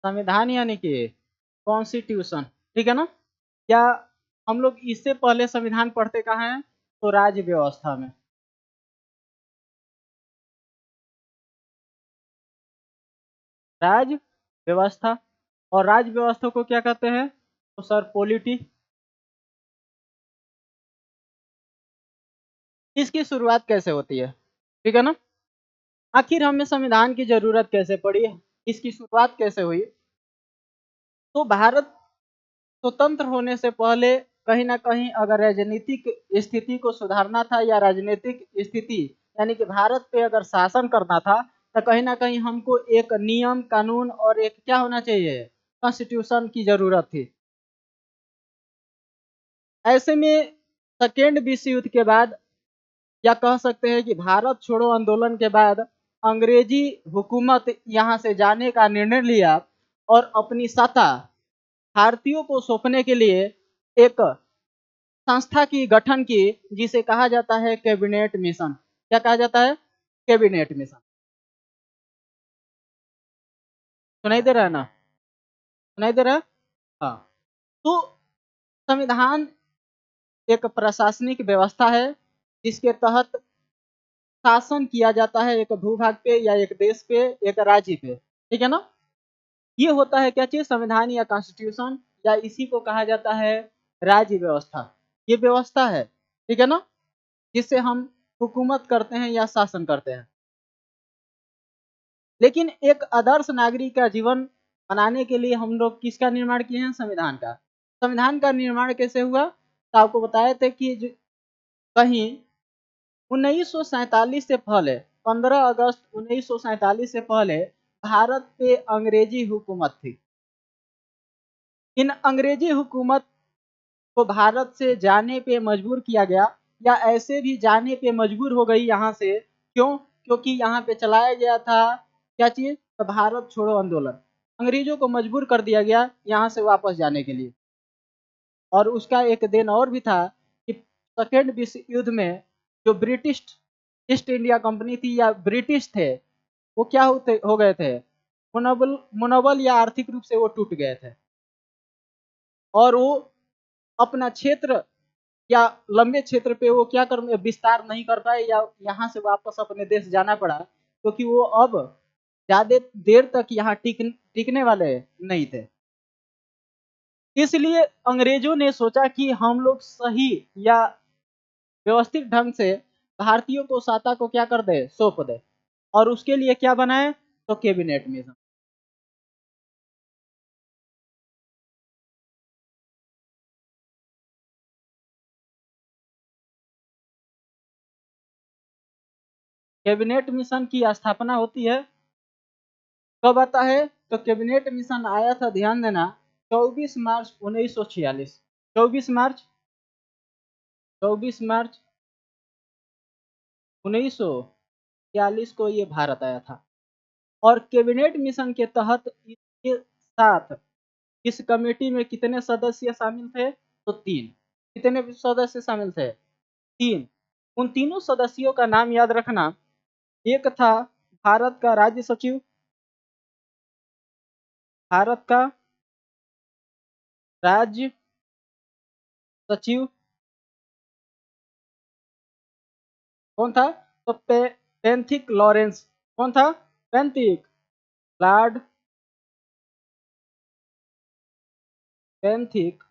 संविधान यानी कि कॉन्स्टिट्यूशन, ठीक है ना। क्या हम लोग इससे पहले संविधान पढ़ते कहाँ हैं? तो राज्य व्यवस्था में। राज्य व्यवस्था, और राज्य व्यवस्था को क्या कहते हैं? तो सर पॉलिटी। इसकी शुरुआत कैसे होती है, ठीक है ना। आखिर हमें संविधान की जरूरत कैसे पड़ी, इसकी शुरुआत कैसे हुई? तो भारत स्वतंत्र होने से पहले कहीं ना कहीं अगर राजनीतिक स्थिति को सुधारना था, या राजनीतिक स्थिति यानी कि भारत पे अगर शासन करना था, तो कहीं ना कहीं हमको एक नियम कानून और एक क्या होना चाहिए, कॉन्स्टिट्यूशन की जरूरत थी। ऐसे में सेकेंड विश्व युद्ध के बाद, या कह सकते हैं कि भारत छोड़ो आंदोलन के बाद, अंग्रेजी हुकूमत यहाँ से जाने का निर्णय लिया और अपनी सत्ता भारतीयों को सौंपने के लिए एक संस्था की गठन की, जिसे कहा जाता है कैबिनेट मिशन। क्या कहा जाता है? Cabinet mission. सुनाई दे रहा है ना? सुनाई दे रहा है? हाँ। तो संविधान एक प्रशासनिक व्यवस्था है जिसके तहत शासन किया जाता है एक भूभाग पे, या एक देश पे, एक राज्य पे, ठीक है ना। ये होता है क्या चीज? संविधान या कॉन्स्टिट्यूशन, या इसी को कहा जाता है राज्य व्यवस्था। ये व्यवस्था है, ठीक है ना, जिससे हम हुकूमत करते हैं या शासन करते हैं। लेकिन एक आदर्श नागरिक का जीवन बनाने के लिए हम लोग किसका निर्माण किए हैं? संविधान का। संविधान का निर्माण कैसे हुआ? तो आपको बताए थे कि कहीं 1947 से पहले, 15 अगस्त 1947 से पहले भारत पे अंग्रेजी हुकूमत थी। इन अंग्रेजी हुकूमत को भारत से जाने पे मजबूर किया गया, या ऐसे भी जाने पे मजबूर हो गई यहाँ से। क्यों? क्योंकि यहाँ पे चलाया गया था क्या चीज? तो भारत छोड़ो आंदोलन। अंग्रेजों को मजबूर कर दिया गया यहाँ से वापस जाने के लिए। और उसका एक दिन और भी था कि सेकेंड विश्व युद्ध में जो ब्रिटिश ईस्ट इंडिया कंपनी थी, या ब्रिटिश थे, वो क्या हो गए थे? मुनोबल या आर्थिक रूप से वो टूट गए थे, और वो अपना क्षेत्र या लंबे क्षेत्र पे वो क्या कर विस्तार नहीं कर पाए, या यहाँ से वापस अपने देश जाना पड़ा, क्योंकि वो अब ज्यादा देर तक यहाँ टिकने वाले नहीं थे। इसलिए अंग्रेजों ने सोचा कि हम लोग सही या व्यवस्थित ढंग से भारतीयों को सत्ता को क्या कर दे, सौंप दे। और उसके लिए क्या बनाए? तो कैबिनेट मिशन। कैबिनेट मिशन की स्थापना होती है, कब आता है? तो कैबिनेट मिशन आया था, ध्यान देना, 24 मार्च 1946। 24 मार्च 24 मार्च 1946 को ये भारत आया था। और कैबिनेट मिशन के तहत इसके साथ इस कमेटी में कितने सदस्य शामिल थे? तो तीन। कितने सदस्य शामिल थे? तीन। उन तीनों सदस्यों का नाम याद रखना। एक था भारत का राज्य सचिव, भारत का राज्य सचिव कौन था? तो पेंथिक लॉरेंस। कौन था? पेंथिक लॉर्ड पेंथिक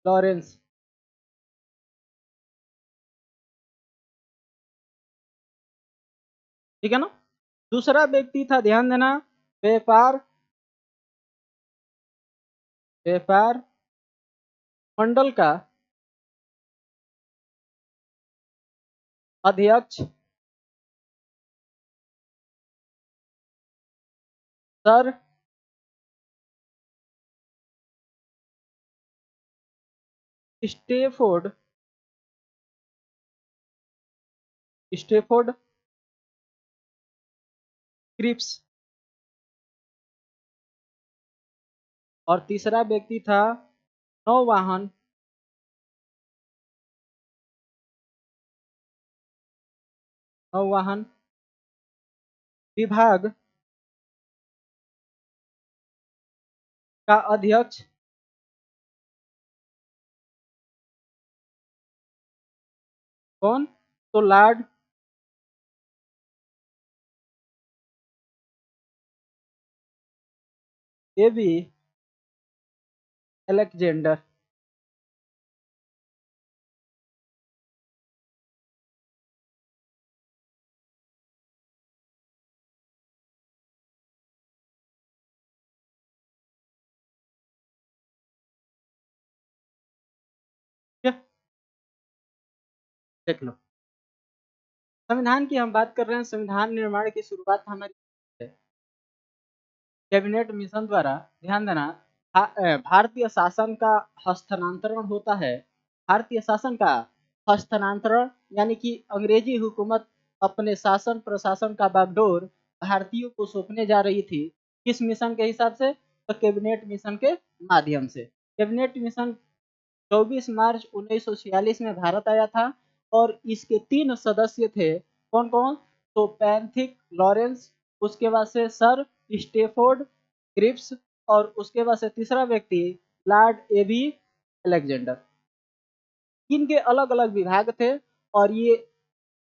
लॉरेंस। ठीक है ना। दूसरा व्यक्ति था, ध्यान देना, व्यापार व्यापार मंडल का अध्यक्ष सर स्टेफोर्ड स्टेफोर्ड क्रिप्स। और तीसरा व्यक्ति था नौवाहन नौवहन विभाग का अध्यक्ष कौन? तो लॉर्ड एबी अलेक्जेंडर। ठीक है, देख लो। संविधान की हम बात कर रहे हैं। संविधान निर्माण की शुरुआत हमारी कैबिनेट मिशन द्वारा। ध्यान देना, भारतीय शासन का हस्तांतरण होता है। भारतीय शासन का हस्तांतरण यानी कि अंग्रेजी हुकूमत अपने शासन प्रशासन का बागडोर भारतीयों को सौंपने जा रही थी। किस मिशन के हिसाब से? तो कैबिनेट मिशन के माध्यम से। कैबिनेट मिशन 24 मार्च 1946 में भारत आया था और इसके 3 सदस्य थे। कौन कौन? तो पैंथिक लॉरेंस, उसके बाद से सर स्टेफोर्ड क्रिप्स और उसके बाद से तीसरा व्यक्ति लॉर्ड एबी अलेक्जेंडर। इनके अलग अलग विभाग थे और ये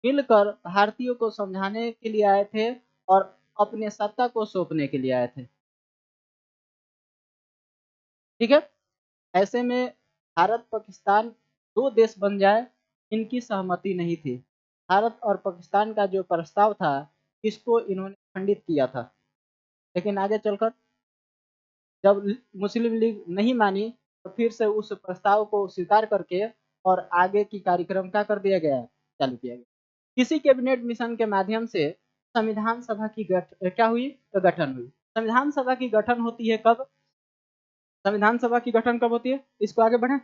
मिलकर भारतीयों को समझाने के लिए आए थे और अपने सत्ता को सौंपने के लिए आए थे। ठीक है, ऐसे में भारत पाकिस्तान 2 देश बन जाए, इनकी सहमति नहीं थी। भारत और पाकिस्तान का जो प्रस्ताव था इसको इन्होंने खंडित किया था। लेकिन आगे चलकर जब मुस्लिम लीग नहीं मानी तो फिर से उस प्रस्ताव को स्वीकार करके और आगे की कार्यक्रम क्या कर दिया गया? चालू किया गया। इसी कैबिनेट मिशन के माध्यम से संविधान सभा की क्या हुई? तो गठन हुई। संविधान सभा की गठन होती है कब? संविधान सभा की गठन कब होती है? इसको आगे बढ़े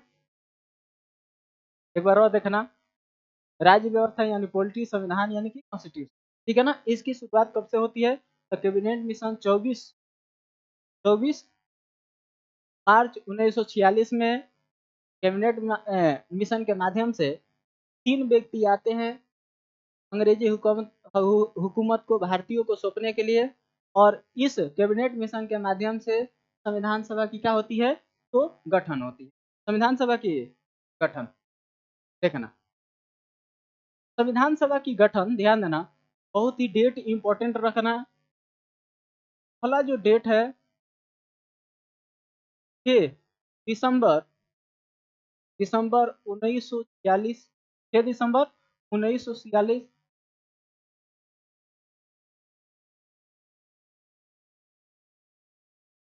एक बार और देखना। राज्य व्यवस्था यानी पॉलिटी, संविधान यानी कि कॉन्स्टिट्यूशन। ठीक है ना। इसकी शुरुआत कब से होती है? तो कैबिनेट मिशन 24 मार्च 1946 में कैबिनेट मिशन के माध्यम से 3 व्यक्ति आते हैं अंग्रेजी हुकूमत को भारतीयों को सौंपने के लिए और इस कैबिनेट मिशन के माध्यम से संविधान सभा की क्या होती है? तो गठन होती है। संविधान सभा की गठन देखना। संविधान सभा की गठन ध्यान देना, बहुत ही डेट इंपॉर्टेंट रखना। पहला जो डेट है 6 दिसंबर दिसंबर 1946। 6 दिसंबर 1946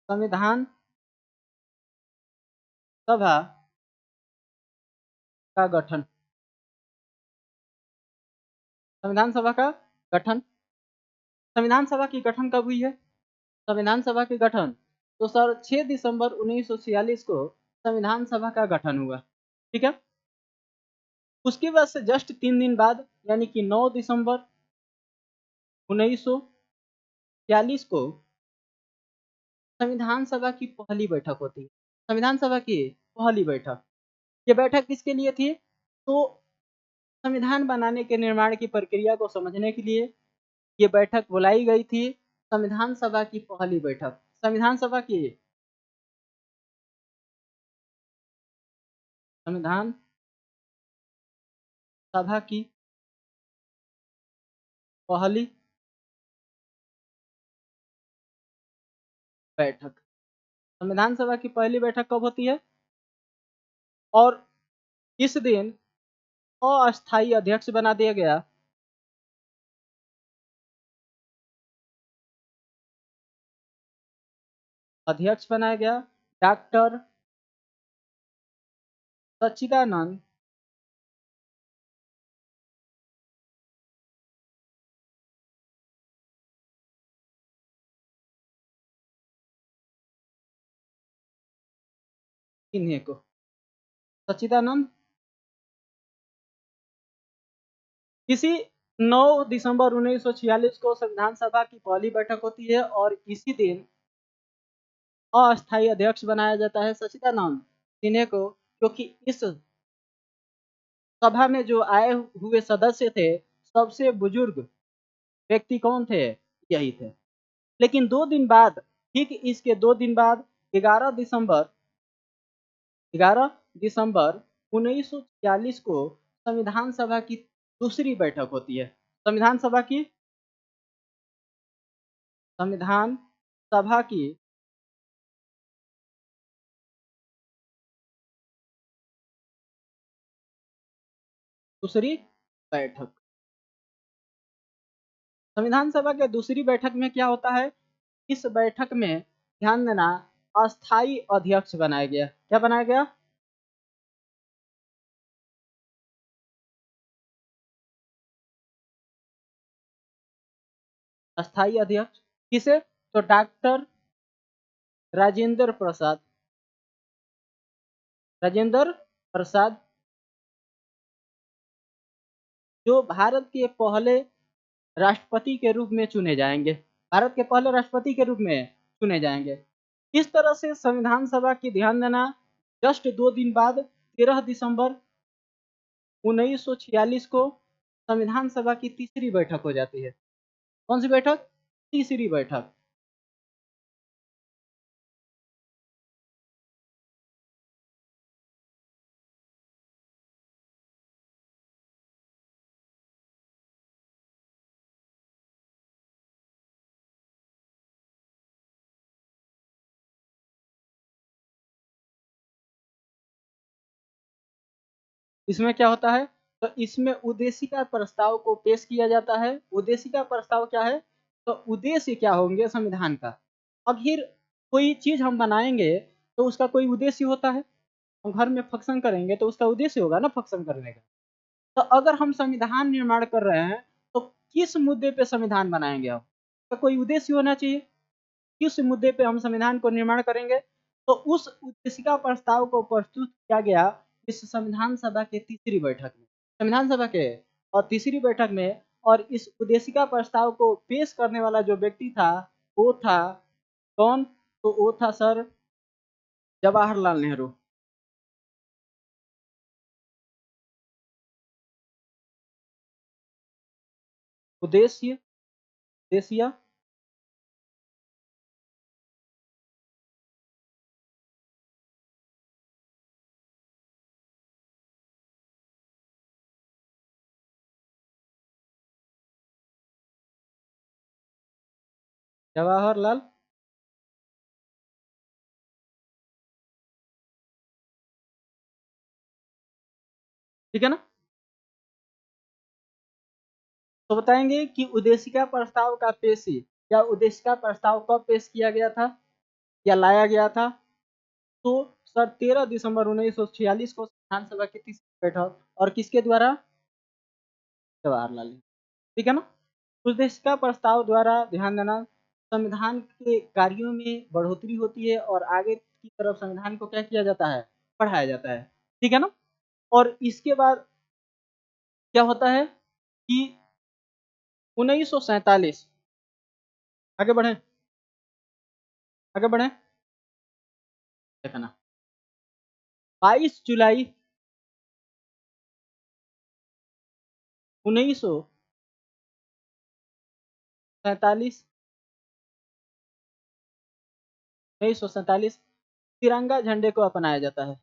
संविधान सभा का गठन। संविधान सभा का गठन। संविधान सभा की गठन कब हुई है? संविधान सभा के गठन तो सर 6 दिसंबर 1946 को संविधान सभा का गठन हुआ। ठीक है, उसके बाद से जस्ट 3 दिन बाद यानी कि 9 दिसंबर 1946 को संविधान सभा की पहली बैठक होती है। संविधान सभा की पहली बैठक, ये बैठक किसके लिए थी? तो संविधान बनाने के निर्माण की प्रक्रिया को समझने के लिए ये बैठक बुलाई गई थी। संविधान सभा की पहली बैठक, संविधान सभा की पहली बैठक। संविधान सभा की पहली बैठक कब होती है? और इस दिन अस्थायी अध्यक्ष बना दिया गया डॉक्टर सच्चिदानंद सिन्हा को। सच्चिदानंद इसी 9 दिसंबर 1946 को संविधान सभा की पहली बैठक होती है और इसी दिन अस्थायी अध्यक्ष बनाया जाता है सच्चिदानंद सिन्हा को, क्योंकि इस सभा में जो आए हुए सदस्य थे सबसे बुजुर्ग व्यक्ति कौन थे? यही थे। लेकिन 2 दिन बाद, ठीक इसके 2 दिन बाद 11 दिसंबर 11 दिसंबर 1946 को संविधान सभा की दूसरी बैठक होती है। संविधान सभा की दूसरी बैठक। संविधान सभा के दूसरी बैठक में क्या होता है? इस बैठक में ध्यान देना, अस्थाई अध्यक्ष बनाया गया। क्या बनाया गया? अस्थाई अध्यक्ष। किसे? तो डॉक्टर राजेंद्र प्रसाद। राजेंद्र प्रसाद जो भारत के पहले राष्ट्रपति के रूप में चुने जाएंगे। भारत के पहले राष्ट्रपति के रूप में चुने जाएंगे। इस तरह से संविधान सभा की, ध्यान देना, जस्ट 2 दिन बाद 13 दिसंबर 1946 को संविधान सभा की तीसरी बैठक हो जाती है। कौन सी बैठक? तीसरी बैठक। इसमें क्या होता है? तो इसमें उद्देशिका प्रस्ताव को पेश किया जाता है। उद्देशिका प्रस्ताव क्या है? तो उद्देश्य क्या होंगे संविधान का? आखिर कोई चीज हम बनाएंगे तो उसका कोई उद्देश्य होता है। हम घर में फंक्शन करेंगे तो उसका उद्देश्य होगा ना फंक्शन करने का। तो अगर हम संविधान निर्माण कर रहे हैं तो किस मुद्दे पे संविधान बनाएंगे हम? तो कोई उद्देश्य होना चाहिए। किस मुद्दे पे हम संविधान को निर्माण करेंगे? तो उस उद्देशिका प्रस्ताव को प्रस्तुत किया गया इस संविधान सभा के तीसरी बैठक में। संविधान सभा के और तीसरी बैठक में। और इस उद्देशिका प्रस्ताव को पेश करने वाला जो व्यक्ति था वो था कौन? तो वो था सर जवाहरलाल नेहरू। उद्देश्य उद्देश्य जवाहरलाल, ठीक है ना। तो बताएंगे कि उद्देशिका प्रस्ताव का पेश या उद्देशिका प्रस्ताव कब पेश किया गया था या लाया गया था? तो सर 13 दिसंबर 1946 को संविधान सभा की तीसरी बैठक। और किसके द्वारा? जवाहरलाल नेहरू, ठीक है ना। उद्देशिका प्रस्ताव द्वारा, ध्यान देना, संविधान के कार्यों में बढ़ोतरी होती है और आगे की तरफ संविधान को क्या किया जाता है? पढ़ाया जाता है, ठीक है ना। और इसके बाद क्या होता है कि 1947, आगे बढ़े, आगे बढ़े, देखना, 22 जुलाई 1947 1947 तिरंगा झंडे को अपनाया जाता है।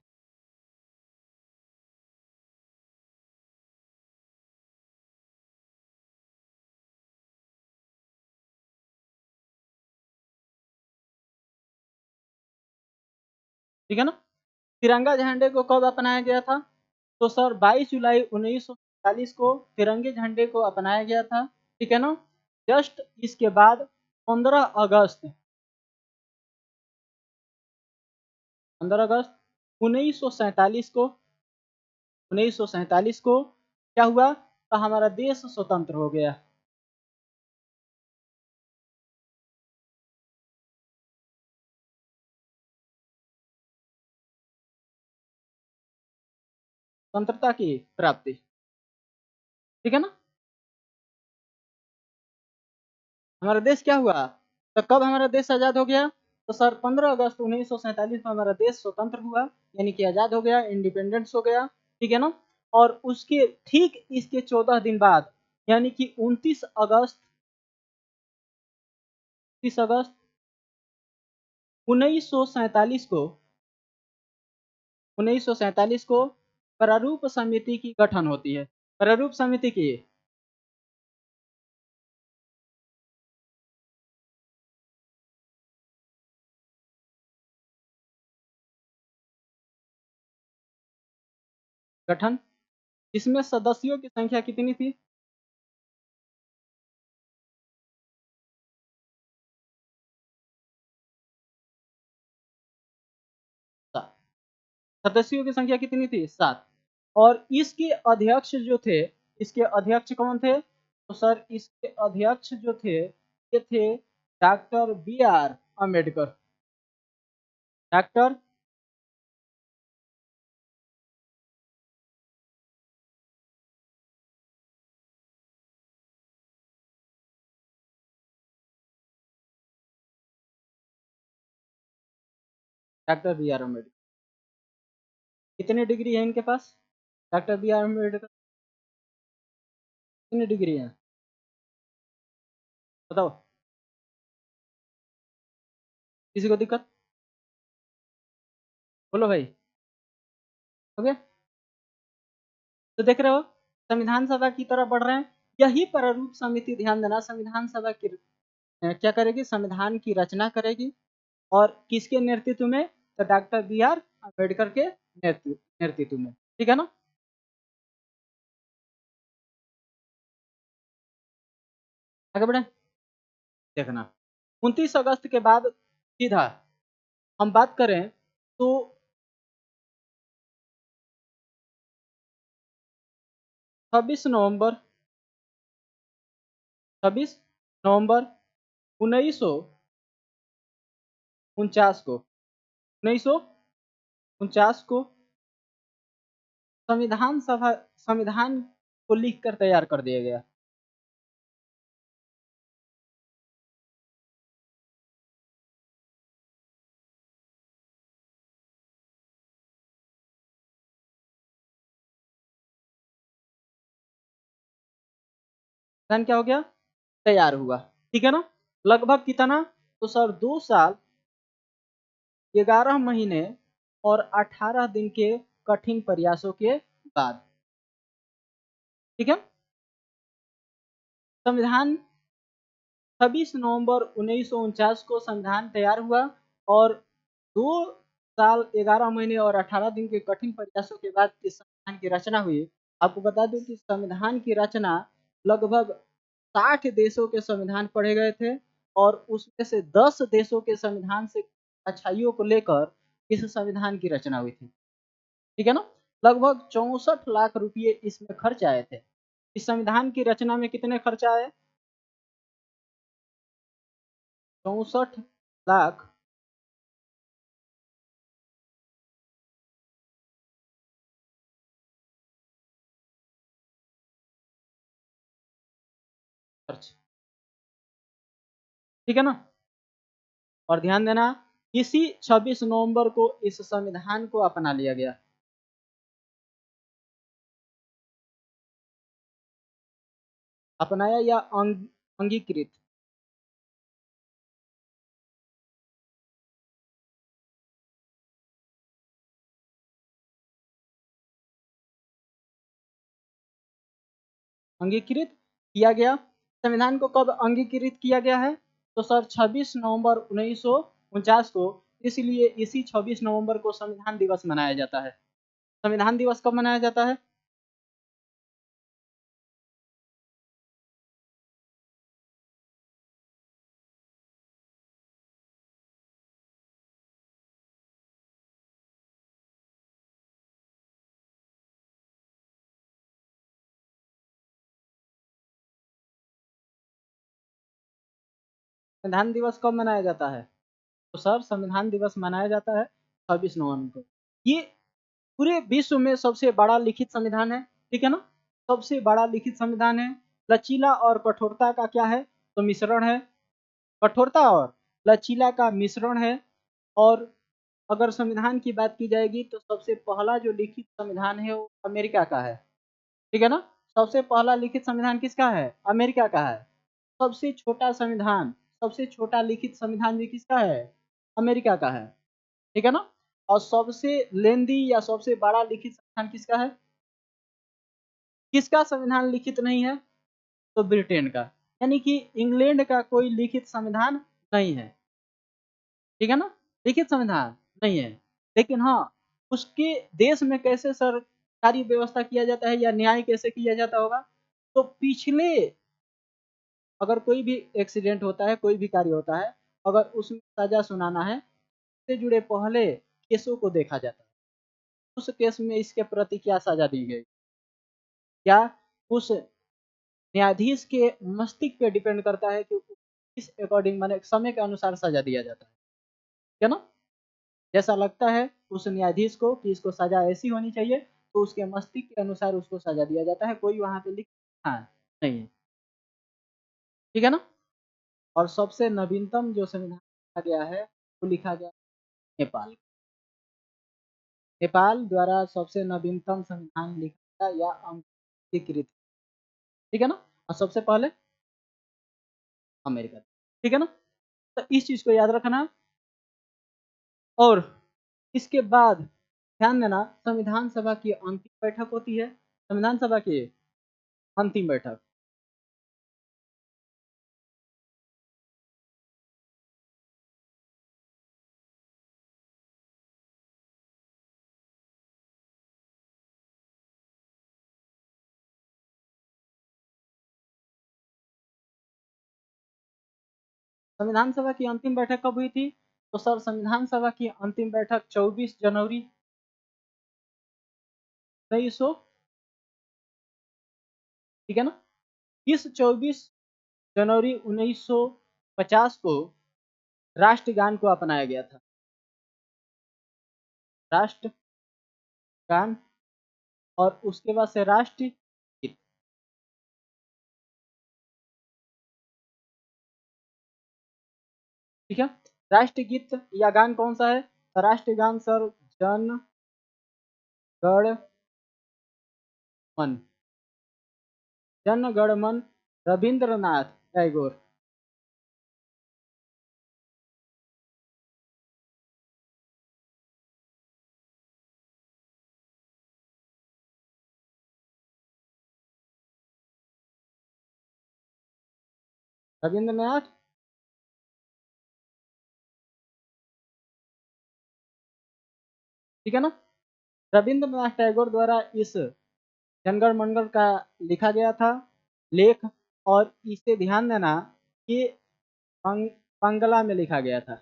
ठीक है ना। तिरंगा झंडे को कब अपनाया गया था? तो सर 22 जुलाई 1947 को तिरंगे झंडे को अपनाया गया था, ठीक है ना। जस्ट इसके बाद 15 अगस्त 15 अगस्त 1947 को 1947 को क्या हुआ? तो हमारा देश स्वतंत्र हो गया। स्वतंत्रता की प्राप्ति, ठीक है ना। हमारा देश क्या हुआ? तो कब हमारा देश आज़ाद हो गया? तो सर 15 अगस्त 1947 में हमारा देश स्वतंत्र हुआ, यानी कि आज़ाद हो गया, इंडिपेंडेंस हो गया, ठीक है ना। और उसके ठीक इसके 14 दिन बाद यानी कि 29 अगस्त 1947 को प्रारूप समिति की गठन होती है। प्रारूप समिति की गठन, इसमें सदस्यों की संख्या कितनी थी? सदस्यों की संख्या कितनी थी? 7। और इसके अध्यक्ष जो थे, इसके अध्यक्ष कौन थे? तो सर इसके अध्यक्ष जो थे ये थे doctor B R Ambedkar. Doctor doctor B R Ambedkar. कितनी डिग्री है इनके पास? डॉक्टर बी आर अम्बेडकर कितनी डिग्री है बताओ? किसी को दिक्कत? बोलो भाई। ओके, तो देख रहे हो संविधान सभा की तरफ बढ़ रहे हैं। यही प्रारूप समिति, ध्यान देना, संविधान सभा की क्या करेगी? संविधान की रचना करेगी। और किसके नेतृत्व में? तो डॉक्टर बी आर अम्बेडकर के नेतृत्व में। ठीक है ना? आगे बढ़े, देखना 29 अगस्त के बाद सीधा हम बात करें तो 26 नवंबर 26 नवंबर 1949 को संविधान को लिख कर तैयार कर दिया गया। संविधान क्या हो गया? तैयार हुआ। ठीक है ना? लगभग कितना? तो सर 2 साल 11 महीने और 18 दिन के कठिन प्रयासों के बाद। ठीक है, संविधान 26 नवंबर 1949 को संविधान तैयार हुआ और 2 साल 11 महीने और 18 दिन के कठिन प्रयासों के बाद इस संविधान की रचना हुई। आपको बता दूं कि संविधान की रचना लगभग 60 देशों के संविधान पढ़े गए थे और उसमें से 10 देशों के संविधान से अच्छाइयों को लेकर इस संविधान की रचना हुई थी। ठीक है ना? लगभग 64 लाख रुपये इसमें खर्च आए थे। इस संविधान की रचना में कितने खर्च आए? 64 लाख खर्च। ठीक है ना? और ध्यान देना, इसी 26 नवंबर को इस संविधान को अपना लिया गया। अपनाया या अंगीकृत? अंगीकृत किया गया। संविधान को कब अंगीकृत किया गया है? तो सर 26 नवंबर 1949 को। इसलिए इसी 26 नवंबर को संविधान दिवस मनाया जाता है। संविधान दिवस कब मनाया जाता है? संविधान दिवस कब मनाया जाता है? तो सर संविधान दिवस मनाया जाता है 26 नवंबर को। ये पूरे विश्व में सबसे बड़ा लिखित संविधान है। ठीक है ना? सबसे बड़ा लिखित संविधान है। लचीला और कठोरता का क्या है? तो मिश्रण है। कठोरता और लचीला का मिश्रण है। और अगर संविधान की बात की जाएगी तो सबसे पहला जो लिखित संविधान है वो अमेरिका का है। ठीक है ना? सबसे पहला लिखित संविधान किसका है? अमेरिका का है। सबसे छोटा संविधान, सबसे छोटा लिखित संविधान भी किसका है? अमेरिका का है। ठीक है ना? और सबसे लेंदी या सबसे बड़ा लिखित संविधान किसका है? किसका संविधान लिखित नहीं है? तो ब्रिटेन का। यानी कि इंग्लैंड का कोई लिखित संविधान नहीं है। ठीक है ना? लिखित संविधान नहीं है। लेकिन हाँ, उसके देश में कैसे सरकारी व्यवस्था किया जाता है या न्याय कैसे किया जाता होगा? तो पिछले अगर कोई भी एक्सीडेंट होता है, कोई भी कार्य होता है, अगर उसमें सज़ा सुनाना है, उससे जुड़े पहले केसों को देखा जाता है। उस केस में इसके प्रति क्या सज़ा दी गई? क्या उस न्यायाधीश के मस्तिष्क पे डिपेंड करता है कि किस अकॉर्डिंग माने समय के अनुसार सज़ा दिया जाता है। ठीक है ना? जैसा लगता है उस न्यायाधीश को कि इसको सज़ा ऐसी होनी चाहिए, तो उसके मस्तिष्क के अनुसार उसको सज़ा दिया जाता है। कोई वहाँ पे हाँ, नहीं है। ठीक है ना? और सबसे नवीनतम जो संविधान लिखा गया है, वो लिखा गया नेपाल। नेपाल द्वारा सबसे नवीनतम संविधान लिखा गया या अंगीकृत। ठीक है ना? और सबसे पहले अमेरिका। ठीक है ना? तो इस चीज़ को याद रखना। और इसके बाद ध्यान देना, संविधान सभा की अंतिम बैठक होती है। संविधान सभा की अंतिम बैठक। संविधान सभा की अंतिम बैठक कब हुई थी? तो सर संविधान सभा की अंतिम बैठक 24 जनवरी 1900। ठीक है ना? इस 24 जनवरी 1950 को राष्ट्रगान को अपनाया गया था। राष्ट्रगान और उसके बाद से राष्ट्रगीत। ठीक है? राष्ट्रगीत या गान कौन सा है? राष्ट्रगान सर जन गण मन। जन गण मन रविंद्रनाथ टैगोर। रविंद्रनाथ ठीक है ना? रविंद्रनाथ टैगोर द्वारा इस जनगण मंगल का लिखा गया था लेख। और इसे ध्यान देना कि बांग्ला में लिखा गया था।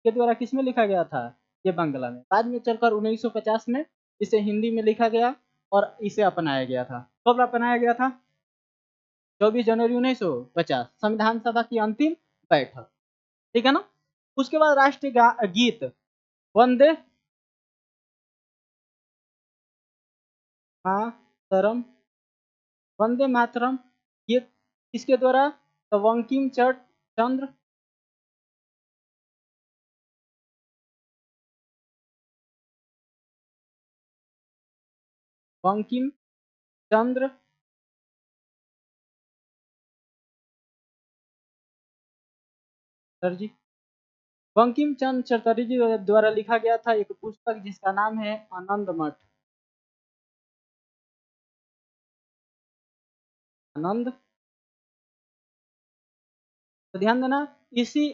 के द्वारा किसमें लिखा गया था? ये बांग्ला में। बाद में चलकर 1950 में इसे हिंदी में लिखा गया और इसे अपनाया गया था। कब अपनाया गया था? 24 जनवरी 1950 संविधान सभा की अंतिम बैठक। ठीक है ना? उसके बाद राष्ट्रीय गीत वंदे मातरम। वंदे मातरम ये किसके द्वारा? तो बंकिम चंद्र बंकिम चंद्र चटर्जी। बंकिम चंद्र चटर्जी द्वारा लिखा गया था एक पुस्तक जिसका नाम है आनंद मठ। आनंद। तो ध्यान देना, इसी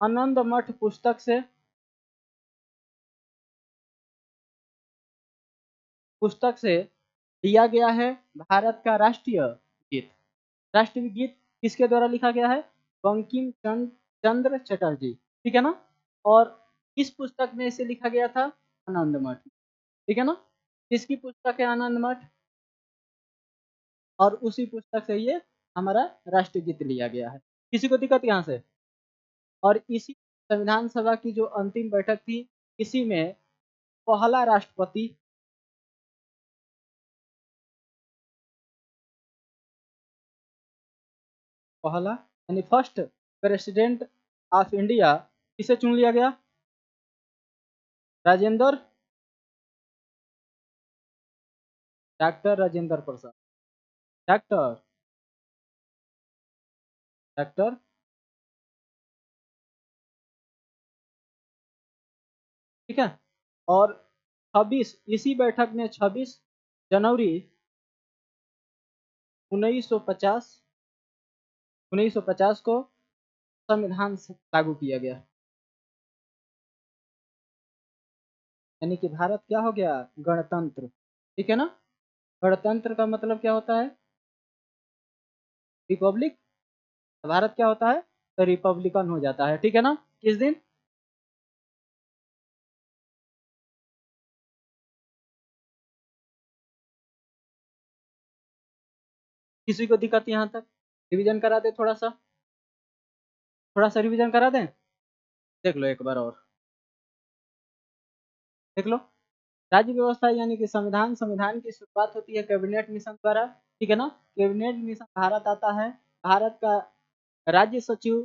आनंद मठ पुस्तक से दिया गया है भारत का राष्ट्रीय गीत। राष्ट्रीय गीत किसके द्वारा लिखा गया है? बंकिम चंद्र चटर्जी। ठीक है ना? और इस पुस्तक में इसे लिखा गया था आनंद मठ। ठीक है ना? किसकी पुस्तक है आनंद मठ? और उसी पुस्तक से ये हमारा राष्ट्रीय गीत लिया गया है। किसी को दिक्कत यहाँ से? और इसी संविधान सभा की जो अंतिम बैठक थी, इसी में पहला राष्ट्रपति पहला यानी फर्स्ट प्रेसिडेंट ऑफ इंडिया किसे चुन लिया गया? Rajendra doctor Rajendra Prasad. Doctor doctor ठीक है। और 26 इसी बैठक में 26 जनवरी 1950 1950 को संविधान लागू किया गया। यानी कि भारत क्या हो गया, गणतंत्र। ठीक है ना। गणतंत्र का मतलब क्या होता है, रिपब्लिक। भारत क्या होता है, तो रिपब्लिकन हो जाता है। ठीक है ना। किस दिन, किसी को दिक्कत यहाँ तक, रिवीजन करा दे थोड़ा सा, थोड़ा सा रिवीजन करा दें। देख लो एक बार और, देख लो। राज्य व्यवस्था यानी कि संविधान, संविधान की शुरुआत होती है कैबिनेट मिशन द्वारा। ठीक है ना। कैबिनेट मिशन भारत आता है। भारत का राज्य सचिव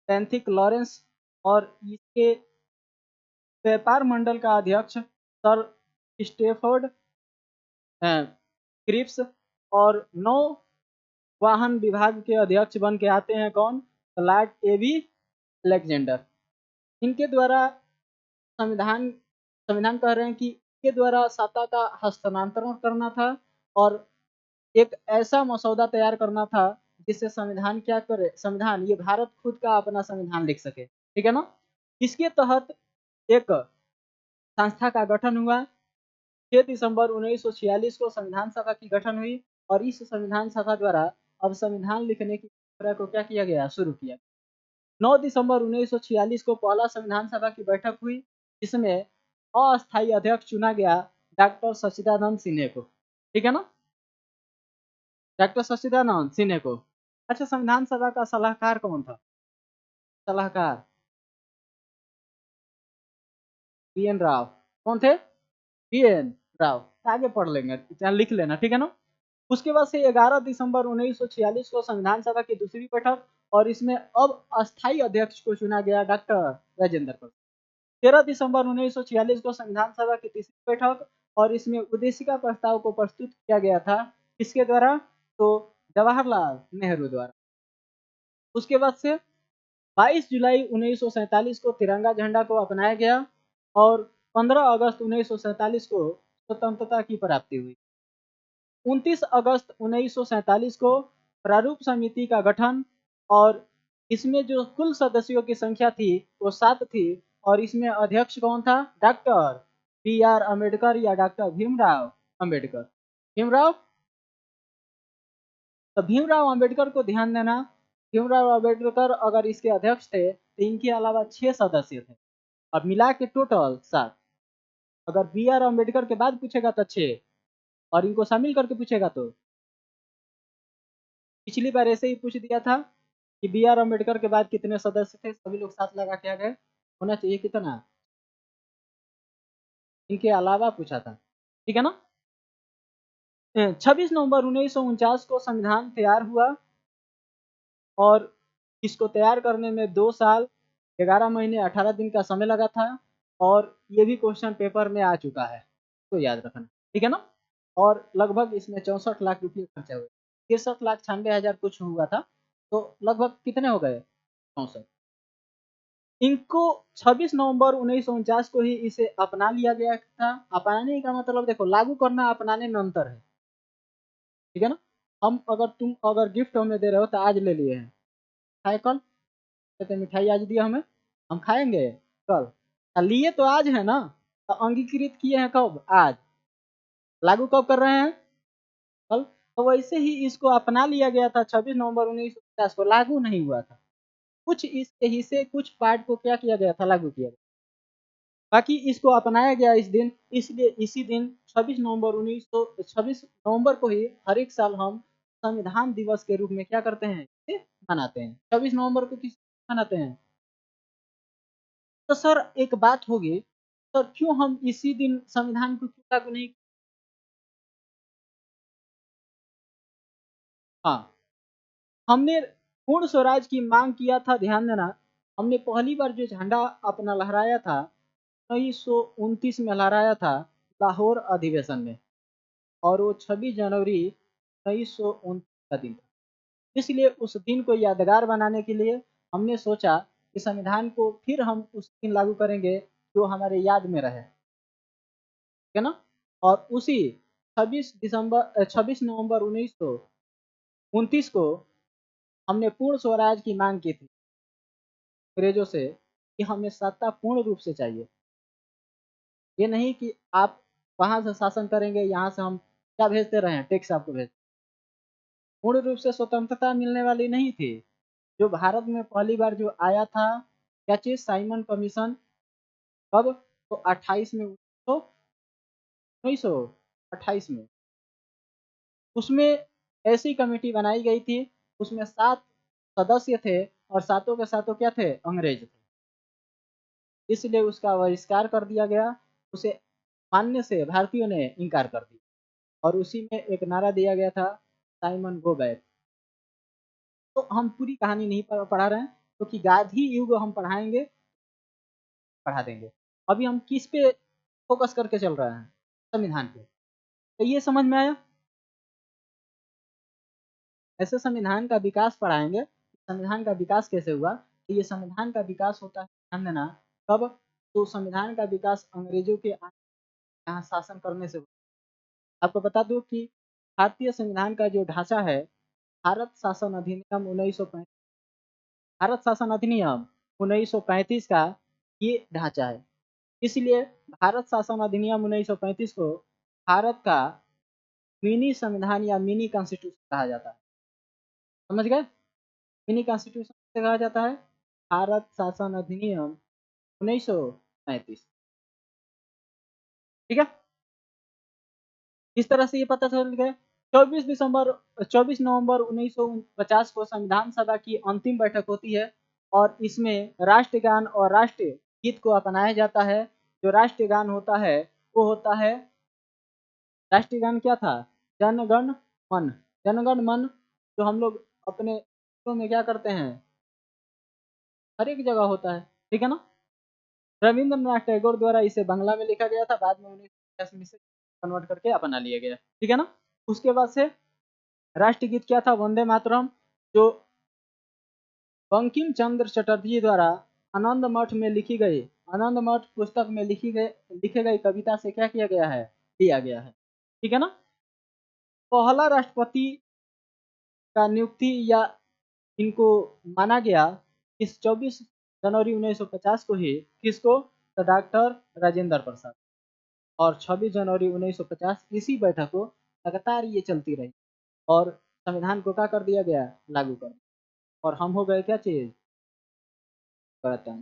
पैंथिक लॉरेंस, और इसके व्यापार मंडल का अध्यक्ष सर स्टेफोर्ड क्रिप्स, और नौ वाहन विभाग के अध्यक्ष बन के आते हैं कौन, लॉर्ड एबी अलेक्जेंडर। इनके द्वारा संविधान, संविधान कह रहे हैं कि इनके द्वारा सत्ता का हस्तांतरण करना था, और एक ऐसा मसौदा तैयार करना था जिससे संविधान क्या करे, संविधान ये भारत खुद का अपना संविधान लिख सके। ठीक है ना। इसके तहत एक संस्था का गठन हुआ। 6 दिसंबर 1946 को संविधान सभा की गठन हुई, और इस संविधान सभा द्वारा अब संविधान लिखने की प्रक्रिया को क्या किया गया, शुरू किया। 9 दिसंबर 1946 को पहला संविधान सभा की बैठक हुई, जिसमें अस्थायी अध्यक्ष चुना गया डॉक्टर सच्चिदानंद सिन्हा को। ठीक है ना। डॉक्टर सच्चिदानंद सिन्हा को। अच्छा, संविधान सभा का सलाहकार कौन था, सलाहकार बी एन राव। कौन थे, बी एन राव। आगे पढ़ लेंगे, इतना लिख लेना। ठीक है ना। उसके बाद से 11 दिसंबर 1946 को संविधान सभा की दूसरी बैठक, और इसमें अब अस्थायी अध्यक्ष को चुना गया डॉक्टर राजेंद्र प्रसाद। 13 दिसंबर 1946 को संविधान सभा की तीसरी बैठक, और इसमें उद्देशिका प्रस्ताव को प्रस्तुत किया गया था, किसके द्वारा, तो जवाहरलाल नेहरू द्वारा। उसके बाद से 22 जुलाई 1947 को तिरंगा झंडा को अपनाया गया, और 15 अगस्त 1947 को स्वतंत्रता की प्राप्ति हुई। 29 अगस्त 1947 को प्रारूप समिति का गठन, और इसमें जो कुल सदस्यों की संख्या थी वो 7 थी, और इसमें अध्यक्ष कौन था, डॉक्टर बी आर अम्बेडकर या डॉक्टर भीमराव अम्बेडकर। भीमराव, तो भीमराव अम्बेडकर को ध्यान देना। भीमराव अम्बेडकर अगर इसके अध्यक्ष थे तो इनके अलावा 6 सदस्य थे, अब मिला के टोटल 7। अगर बी आर अम्बेडकर के बाद पूछेगा तो 6, और इनको शामिल करके पूछेगा तो, पिछली बार ऐसे ही पूछ दिया था कि बी आर अम्बेडकर के बाद कितने सदस्य थे, सभी लोग साथ लगा के आ गए। होना चाहिए कितना, इनके अलावा पूछा था। ठीक है ना। 26 नवंबर 1949 को संविधान तैयार हुआ, और इसको तैयार करने में 2 साल 11 महीने 18 दिन का समय लगा था, और ये भी क्वेश्चन पेपर में आ चुका है, तो याद रखना। ठीक है ना। और लगभग इसमें 64 लाख रुपये खर्चा हुए, 63,96,000 कुछ हुआ था, तो लगभग कितने हो गए, 64। इनको 26 नवंबर 1949 को ही इसे अपना लिया गया था। अपनाने का मतलब देखो, लागू करना अपनाने में अंतर है। ठीक है ना। हम अगर, तुम अगर गिफ्ट हमें दे रहे हो तो आज ले लिए हैं, खाए कल, कहते मिठाई आज दिया हमें, हम खाएंगे कल, लिए तो आज है ना, तो अंगीकृत किए हैं कब, आज, लागू कब कर रहे हैं, कल। तो वैसे ही इसको अपना लिया गया था 26 नवंबर 1950 को, लागू नहीं हुआ था। कुछ इसके हिस्से, कुछ पार्ट को क्या किया गया था, लागू किया गया। बाकी इसको अपनाया गया इस दिन, इसलिए इसी दिन 26 नवंबर को ही हर एक साल हम संविधान दिवस के रूप में क्या करते हैं, इसे मनाते हैं। 26 नवंबर को किस मनाते हैं, तो सर एक बात होगी, सर क्यों हम इसी दिन संविधान को क्यों लागू नहीं, हाँ, हमने पूर्ण स्वराज की मांग किया था, ध्यान देना। हमने पहली बार जो झंडा अपना लहराया था 1929 में लहराया था, लाहौर अधिवेशन में। और वो 26 जनवरी 1929 का दिन था। इसलिए उस दिन को यादगार बनाने के लिए हमने सोचा कि संविधान को फिर हम उस दिन लागू करेंगे जो हमारे याद में रहे, ठीक है ना। और उसी 26 नवंबर 1929 को हमने पूर्ण स्वराज की मांग की थी अंग्रेजों से कि हमें सत्ता पूर्ण रूप से चाहिए। ये नहीं कि आप वहां से शासन करेंगे, यहाँ से हम क्या भेजते रहे, टैक्स आपको भेज। पूर्ण रूप से स्वतंत्रता मिलने वाली नहीं थी। जो भारत में पहली बार जो आया था क्या चीज, साइमन कमीशन, कब, तो 28 में 1928 में। उसमें ऐसी कमेटी बनाई गई थी, उसमें 7 सदस्य थे और सातों के सातों क्या थे, अंग्रेज थे। इसलिए उसका बहिष्कार कर दिया गया, उसे मानने से भारतीयों ने इनकार कर दिया। और उसी में एक नारा दिया गया था, साइमन गो बैक। तो हम पूरी कहानी नहीं पढ़ा रहे हैं क्योंकि गांधी युग हम पढ़ाएंगे, पढ़ा देंगे। अभी हम किस पे फोकस करके चल रहे हैं, संविधान पे। तो ये समझ में आया। ऐसे संविधान का विकास पढ़ाएंगे, संविधान का विकास कैसे हुआ। तो ये संविधान का विकास होता है, ध्यान देना, कब, तो संविधान का विकास अंग्रेजों के यहाँ शासन करने से हुआ। आपको बता दूं कि भारतीय संविधान का जो ढांचा है, भारत शासन अधिनियम 1935, भारत शासन अधिनियम 1935 का ये ढांचा है। इसलिए भारत शासन अधिनियम 1935 को भारत का मिनी संविधान या मिनी कॉन्स्टिट्यूशन कहा जाता है। समझ गए, मिनी कॉन्स्टिट्यूशन से कहा जाता है भारत शासन अधिनियम 1935। ठीक है, इस तरह से ये पता चल गया। 24 नवंबर 1950 को संविधान सभा की अंतिम बैठक होती है और इसमें राष्ट्रगान और राष्ट्रीय गीत को अपनाया जाता है। जो राष्ट्रगान होता है वो होता है, राष्ट्रीय गान क्या था, जनगण मन। जनगण मन जो हम लोग अपने स्कूलों में क्या करते हैं, हर एक जगह होता है, ठीक है ना। रविंद्रनाथ टैगोर द्वारा इसे बांग्ला में लिखा गया था, बाद में 1950 में इसे कन्वर्ट करके अपना लिया गया, ठीक है ना। उसके बाद से राष्ट्रीय गीत क्या था, वंदे मातरम, जो बंकिम चंद्र चटर्जी द्वारा आनंद मठ में लिखी गई, आनंद मठ पुस्तक में लिखे गई कविता से क्या किया गया है, दिया गया है, ठीक है ना। पहला राष्ट्रपति का नियुक्ति या इनको माना गया इस 24 जनवरी 1950 को ही, किसको, तो डॉक्टर राजेंद्र प्रसाद। और 26 जनवरी 1950 इसी बैठक को लगातार ये चलती रही और संविधान को क्या कर दिया गया, लागू कर। और हम हो गए क्या चीज, गणतंत्र,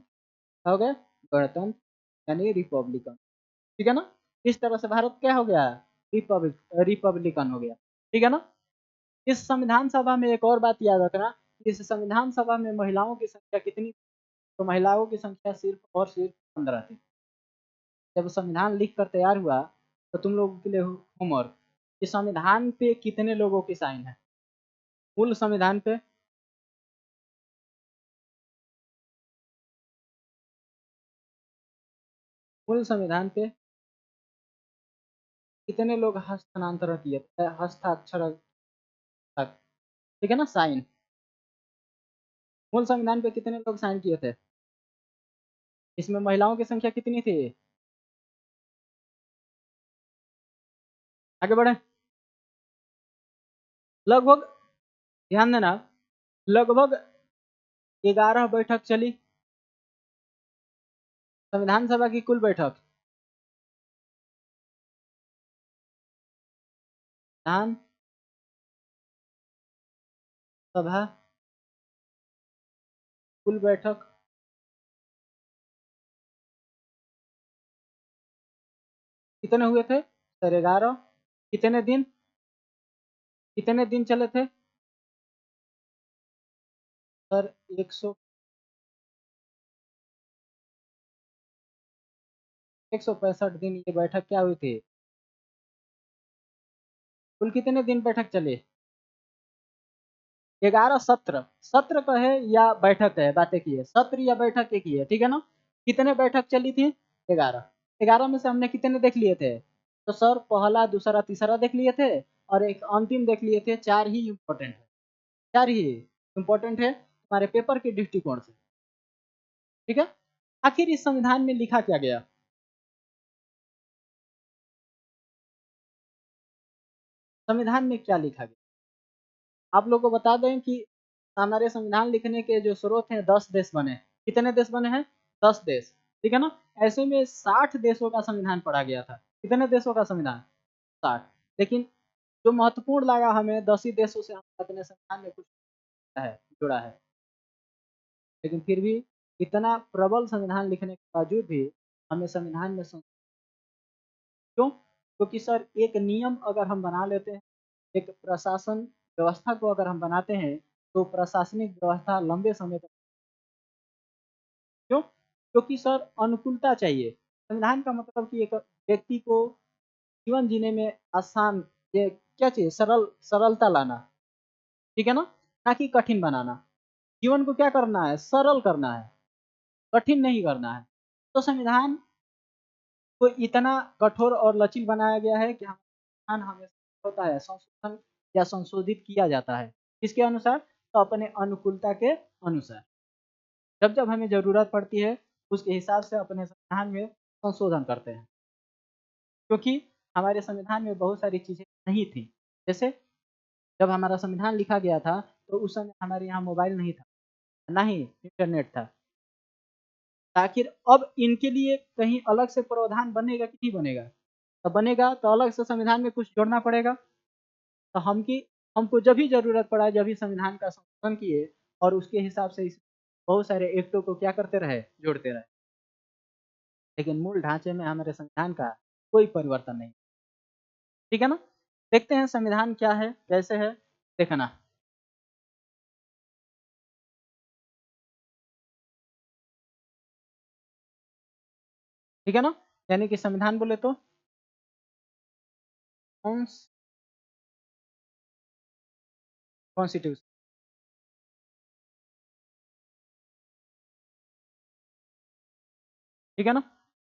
क्या हो गए, गणतंत्र यानी रिपब्लिकन, ठीक है ना। इस तरह से भारत क्या हो गया, रिपब्लिकन हो गया, ठीक है ना। इस संविधान सभा में एक और बात याद रखना, इस संविधान सभा में महिलाओं की संख्या कितनी, तो महिलाओं की संख्या सिर्फ और सिर्फ 15 थी। जब संविधान लिख कर तैयार हुआ तो तुम लोगों के लिए होमवर्क, इस संविधान पे कितने लोगों की साइन है, मूल संविधान पे, मूल संविधान पे कितने लोग हस्ताक्षर किए, हस्ताक्षर तक, ठीक है ना, साइन। मूल संविधान पे कितने लोग साइन किए थे, इसमें महिलाओं की संख्या कितनी थी, आगे बढ़े। लगभग, ध्यान देना, लगभग 11 बैठक चली संविधान सभा की कुल बैठक, विधान सभा कुल बैठक कितने हुए थे, सर 11। कितने दिन, कितने दिन चले थे, सर 165 दिन ये बैठक क्या हुई थी, कुल कितने दिन बैठक चले, 11 सत्र, सत्र कहे या बैठक है, बातें की है, सत्र या बैठक एक ही है, ठीक है ना। कितने बैठक चली थी, 11। 11 में से हमने कितने देख लिए थे, तो सर पहला, दूसरा, तीसरा देख लिए थे और एक अंतिम देख लिए थे। 4 ही इम्पोर्टेंट है, 4 ही इम्पोर्टेंट है हमारे पेपर के दृष्टिकोण से। ठीक है, आखिर इस संविधान में लिखा क्या गया? संविधान में क्या लिखा गया? आप लोग को बता दें कि हमारे संविधान लिखने के जो स्रोत हैं 10 देश बने। कितने देश बने हैं? 10 देश। ठीक है ना? ऐसे में 60 देशों का संविधान पढ़ा गया था। कितने देशों का संविधान? 60। लेकिन जो महत्वपूर्ण लगा हमें, 10 ही देशों से हम अपने संविधान में कुछ है जुड़ा है। लेकिन फिर भी इतना प्रबल संविधान लिखने के बावजूद भी हमें संविधान में क्यों? क्योंकि सर एक नियम अगर हम बना लेते हैं, एक प्रशासन व्यवस्था को अगर हम बनाते हैं, तो प्रशासनिक व्यवस्था लंबे समय तक क्यों? क्योंकि सर अनुकूलता चाहिए। संविधान का मतलब कि एक व्यक्ति को जीवन जीने में आसान, ये क्या चाहिए? सरलता लाना। ठीक है ना? ना कि कठिन बनाना। जीवन को क्या करना है? सरल करना है, कठिन नहीं करना है। तो संविधान को इतना कठोर और लचील बनाया गया है कि संविधान हमेशा होता है संशोधन या संशोधित किया जाता है। किसके अनुसार? तो अपने अनुकूलता के अनुसार। जब जब हमें ज़रूरत पड़ती है, उसके हिसाब से अपने संविधान में संशोधन करते हैं। क्योंकि हमारे संविधान में बहुत सारी चीज़ें नहीं थी। जैसे जब हमारा संविधान लिखा गया था, तो उस समय हमारे यहाँ मोबाइल नहीं था, ना ही इंटरनेट था। आखिर अब इनके लिए कहीं अलग से प्रावधान बनेगा कि नहीं बनेगा? तो बनेगा, तो अलग से संविधान में कुछ जोड़ना पड़ेगा। तो हमको जब भी ज़रूरत पड़ा, जब भी संविधान का संशोधन किए और उसके हिसाब से इस बहुत सारे एक्टों को क्या करते रहे? जोड़ते रहे। लेकिन मूल ढांचे में हमारे संविधान का कोई परिवर्तन नहीं। ठीक है ना? देखते हैं संविधान क्या है, कैसे है, देखना। ठीक है ना? यानी कि संविधान बोले तो कॉन्स्टिट्यूशन। ठीक है ना? किसी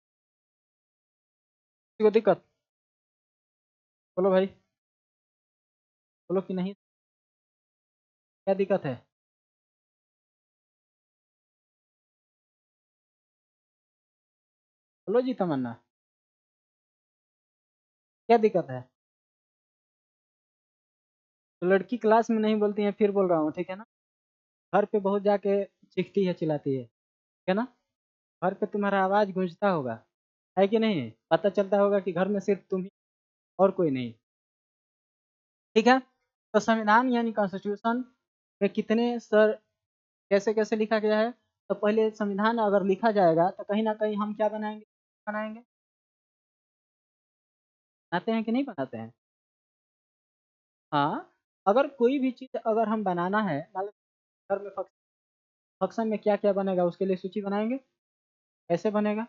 को दिक्कत? बोलो भाई, बोलो कि नहीं, क्या दिक्कत है? बोलो जी तमन्ना, क्या दिक्कत है? तो लड़की क्लास में नहीं बोलती है, फिर बोल रहा हूँ, ठीक है ना? घर पे बहुत जाके चीखती है, चिल्लाती है, ठीक है ना? घर पे तुम्हारा आवाज़ गूंजता होगा, है कि नहीं? पता चलता होगा कि घर में सिर्फ तुम ही और कोई नहीं। ठीक है? तो संविधान यानी कॉन्स्टिट्यूशन में कितने सर कैसे-कैसे लिखा गया है? तो पहले संविधान अगर लिखा जाएगा, तो कहीं न कहीं हम क्या बनाएँगे? बनाएँगे? बनाते हैं कि नहीं बनाते हैं? हाँ, अगर कोई भी चीज़ अगर हम बनाना है, मान लो घर में फंक्शन में क्या-क्या बनेगा, उसके लिए सूची बनाएँगे? कैसे बनेगा?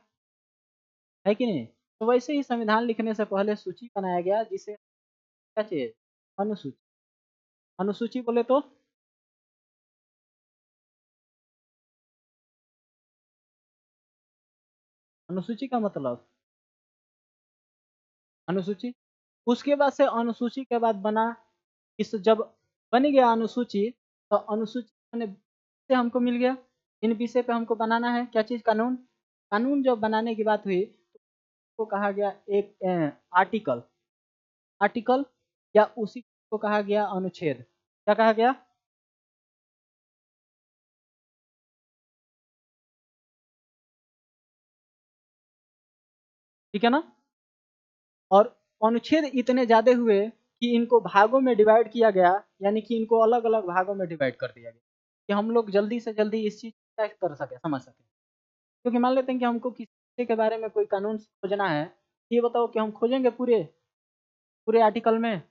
है कि नहीं? तो वैसे ही संविधान लिखने से पहले सूची बनाया गया, जिसे क्या चाहिए? अनुसूची। अनुसूची बोले तो अनुसूची का मतलब अनुसूची। उसके बाद से अनुसूची के बाद बना, इस जब बन गया अनुसूची, तो अनुसूची माने से हमको मिल गया। इन विषय पे हमको बनाना है क्या चीज़? कानून। कानून जब बनाने की बात हुई, तो कहा गया एक आर्टिकल। आर्टिकल या उसी को कहा गया अनुच्छेद। क्या कहा गया? ठीक है ना? और अनुच्छेद इतने ज़्यादा हुए कि इनको भागों में डिवाइड किया गया, यानी कि इनको अलग-अलग भागों में डिवाइड कर दिया गया, कि हम लोग जल्दी से जल्दी इस चीज़ को क्या कर सकें, समझ सकें। क्योंकि मान लेते हैं कि हमको किसी के बारे में कोई कानून खोजना है, ये बताओ कि हम खोजेंगे पूरे पूरे आर्टिकल में?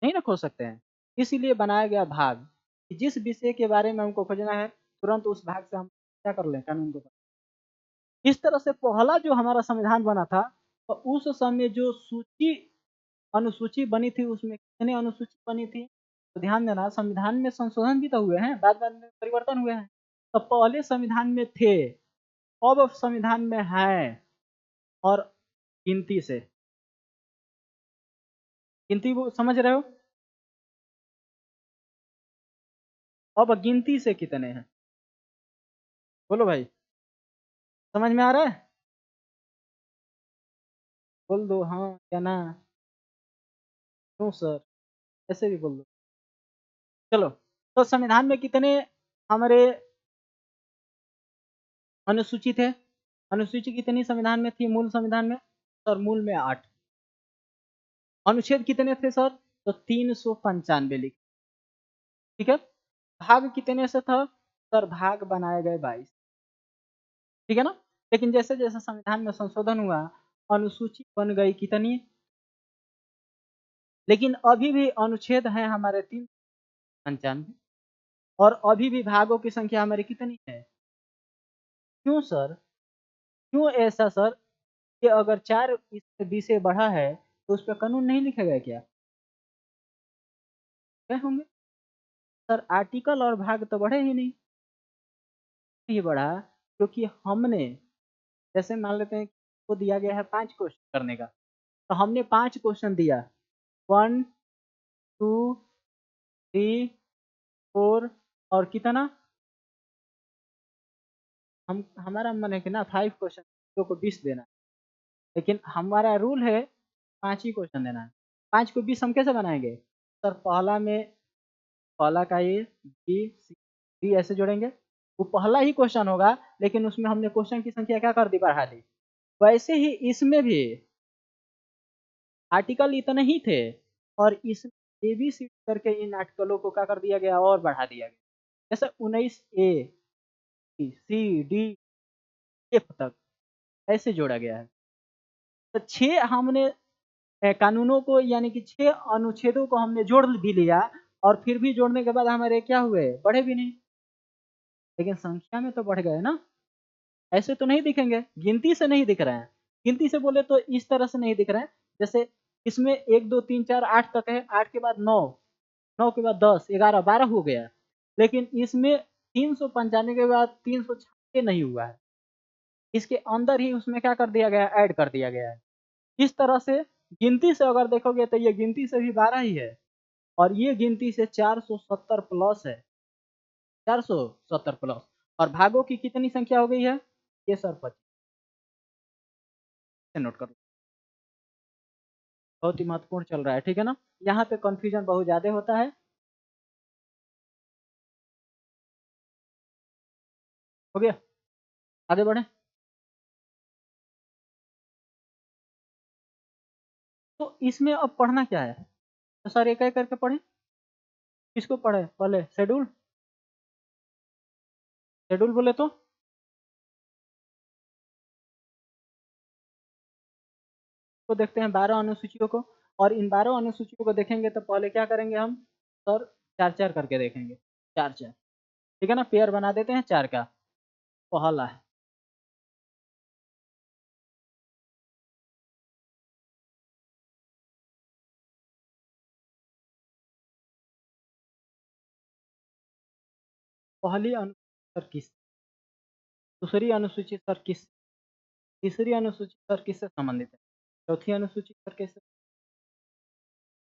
नहीं ना खोज सकते हैं। इसीलिए बनाया गया भाग, कि जिस विषय के बारे में हमको खोजना है, तुरंत उस भाग से हम क्या कर लें, कानून को। इस तरह से पहला जो हमारा संविधान बना था, तो उस समय जो अनुसूची बनी थी, उसमें कितनी अनुसूची बनी थी? तो ध्यान देना, संविधान में संशोधन भी तो हुए हैं, बाद-बाद में परिवर्तन हुए हैं। तो पहले संविधान में थे, अब संविधान में हैं, और गिनती से। गिनती वो समझ रहे हो? अब गिनती से कितने हैं? बोलो भाई, समझ में आ रहा है? बोल दो हाँ या ना। क्यों सर? ऐसे भी बोल दो। चलो, तो संविधान में कितने हमारे अनुसूची थे? अनुसूची कितनी संविधान में थी, मूल संविधान में? सर मूल में 8। अनुच्छेद कितने थे सर? तो 395 लिखे। ठीक है। भाग कितने से था? सर भाग बनाए गए 22। ठीक है ना। लेकिन जैसे जैसे संविधान में संशोधन हुआ, अनुसूची बन गई कितनी? लेकिन अभी भी अनुच्छेद है हमारे 395, और अभी भी भागों की संख्या हमारी कितनी है? क्यों सर? क्यों ऐसा सर कि अगर 4 इससे 20 से बढ़ा है तो उस पर कानून नहीं लिखे गए क्या? क्या होंगे? सर आर्टिकल और भाग तो बढ़े ही नहीं। नहीं बढ़ा क्योंकि हमने, जैसे मान लेते हैं को दिया गया है 5 क्वेश्चन करने का, तो हमने 5 क्वेश्चन दिया, 1 2 3 4 और कितना, हम हमारा मन है कि ना 5 क्वेश्चन को 20 देना है। लेकिन हमारा रूल है 5 ही क्वेश्चन देना है। 5 को 20 हम कैसे बनाएंगे? सर पहला में, पहला का ये बी सी डी ऐसे जोड़ेंगे। वो पहला ही क्वेश्चन होगा, लेकिन उसमें हमने क्वेश्चन की संख्या क्या कर दी, बढ़ा दी। वैसे ही इसमें भी आर्टिकल इतने ही थे, और इस ए बी सी करके इन आर्टिकलों को क्या कर दिया गया, और बढ़ा दिया गया। जैसे 19 ए सी डी एफ तक ऐसे जोड़ा गया है। तो 6 हमने कानूनों को, यानी कि 6 अनुच्छेदों को हमने जोड़ भी लिया, और फिर भी जोड़ने के बाद हमारे क्या हुए, बढ़े भी नहीं। लेकिन संख्या में तो बढ़ गए ना। ऐसे तो नहीं दिखेंगे, गिनती से नहीं दिख रहे हैं। गिनती से बोले तो इस तरह से नहीं दिख रहे हैं। जैसे इसमें 1 2 3 4 8 तक है, 8 के बाद 9, 9 के बाद 10 11 12 हो गया। लेकिन इसमें 395 के बाद 396 नहीं हुआ है। इसके अंदर ही उसमें क्या कर दिया गया, ऐड कर दिया गया है। इस तरह से गिनती से अगर देखोगे तो ये गिनती से भी 12 ही है, और ये गिनती से 470 प्लस है। 470 प्लस। और भागों की कितनी संख्या हो गई है? ये सर 25 से नोट कर लो। बहुत ही महत्वपूर्ण चल रहा है, ठीक है ना। यहाँ पे कंफ्यूजन बहुत ज्यादा होता है। हो गया, आगे बढ़े। तो इसमें अब पढ़ना क्या है? तो सर एक एक करके पढ़े। किसको पढ़े पहले? शेड्यूल। शेड्यूल बोले तो देखते हैं 12 अनुसूचियों को। और इन 12 अनुसूचियों को देखेंगे तो पहले क्या करेंगे हम? सर चार चार करके देखेंगे। चार चार, ठीक है ना। पेयर बना देते हैं 4 का। पहला है, पहली अनुसूची सर किस, दूसरी अनुसूची सर किस, तीसरी अनुसूची सर किससे संबंधित है, चौथी अनुसूची सर किससे,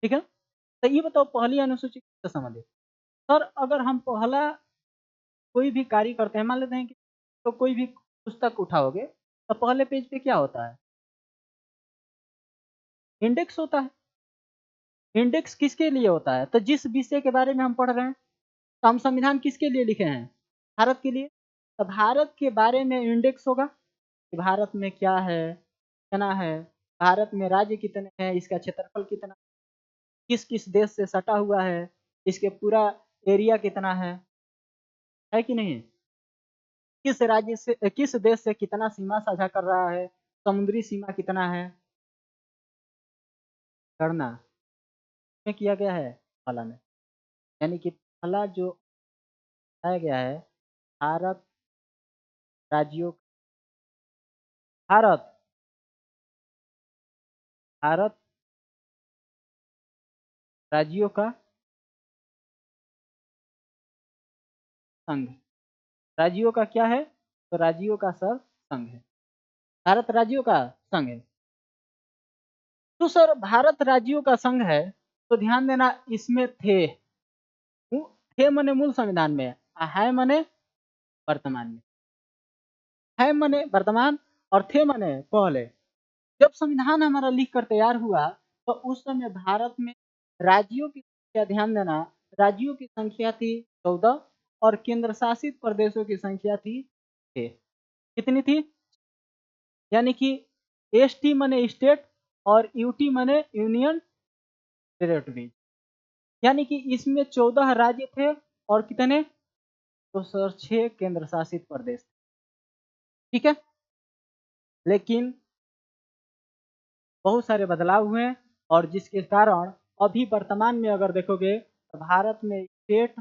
ठीक है। तो ये बताओ पहली अनुसूची किससे संबंधित? सर अगर हम पहला कोई भी कार्य करते हैं, मान लेते हैं कि तो कोई भी पुस्तक उठाओगे तो पहले पेज पे क्या होता है? इंडेक्स होता है। इंडेक्स किसके लिए होता है? तो जिस विषय के बारे में हम पढ़ रहे हैं, तो हम संविधान किसके लिए लिखे हैं? भारत के लिए। तो भारत के बारे में इंडेक्स होगा कि भारत में क्या है, कितना है, भारत में राज्य कितने हैं, इसका क्षेत्रफल कितना, किस किस देश से सटा हुआ है, इसके पूरा एरिया कितना है कि नहीं, किस राज्य से, किस देश से कितना सीमा साझा कर रहा है, समुद्री सीमा कितना है, गणना में किया गया है फला में। यानी कि फला जो बताया गया है, भारत राज्यों, भारत भारत राज्यों का संघ। राज्यों का क्या है? तो राज्यों का सर संघ है। भारत राज्यों का संघ है। तो सर भारत राज्यों का संघ है, तो ध्यान देना इसमें थे। थे मने मूल संविधान में, है मने वर्तमान में। है मने वर्तमान और थे मने पहले। जब संविधान हमारा लिख कर तैयार हुआ तो उस समय भारत में राज्यों की संख्या, ध्यान देना, राज्यों की संख्या थी 14 और केंद्र शासित प्रदेशों की संख्या थी 6। कितनी थी? यानी कि एसटी मने स्टेट और यूटी मने यूनियन टेरिटरी। यानी कि इसमें 14 राज्य थे और कितने? तो सर 6 केंद्र शासित प्रदेश। ठीक है, लेकिन बहुत सारे बदलाव हुए और जिसके कारण अभी वर्तमान में अगर देखोगे तो भारत में स्टेट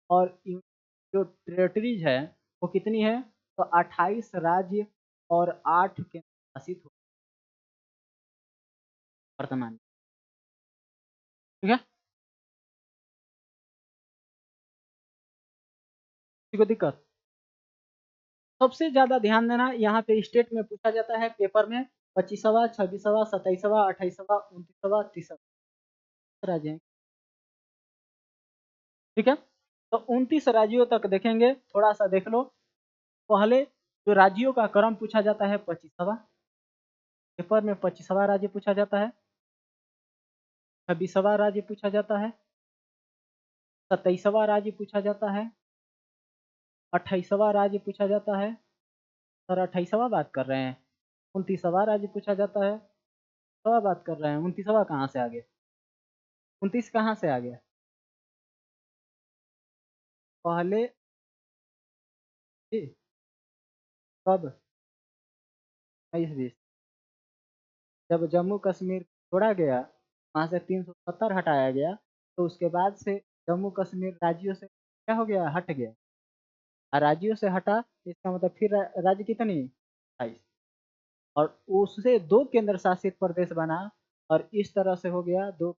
और जो टेरिटरीज है वो कितनी है? तो 28 राज्य और 8 केंद्र शासित हो वर्तमान में। ठीक है, किसी को दिक्कत? सबसे ज्यादा ध्यान देना, यहाँ पे स्टेट में पूछा जाता है पेपर में 25वां, 26वां, 27वां, 28वां, 29वां, 30वां राज्य हैं। ठीक है, तो 29 राज्यों तक देखेंगे, थोड़ा सा देख लो। पहले जो राज्यों का क्रम पूछा जाता है 25वां, पेपर में 25वां राज्य पूछा जाता है, 26वां राज्य पूछा जाता है, 27वां राज्य पूछा जाता है, 28वां राज्य पूछा जाता है। सर 28वां बात कर रहे हैं, 29वां राज्य पूछा जाता है, सवा बात कर रहे हैं, 29वां कहाँ से आ गया? 29 कहाँ से आ गया? पहले जी, कब? 22-20 जब जम्मू कश्मीर छोड़ा गया, वहाँ से 370 हटाया गया, तो उसके बाद से जम्मू कश्मीर राज्यों से क्या हो गया? हट गया। और राज्यों से हटा, इसका मतलब फिर राज्य कितनी? 28। और उससे 2 केंद्र शासित प्रदेश बना और इस तरह से हो गया, 2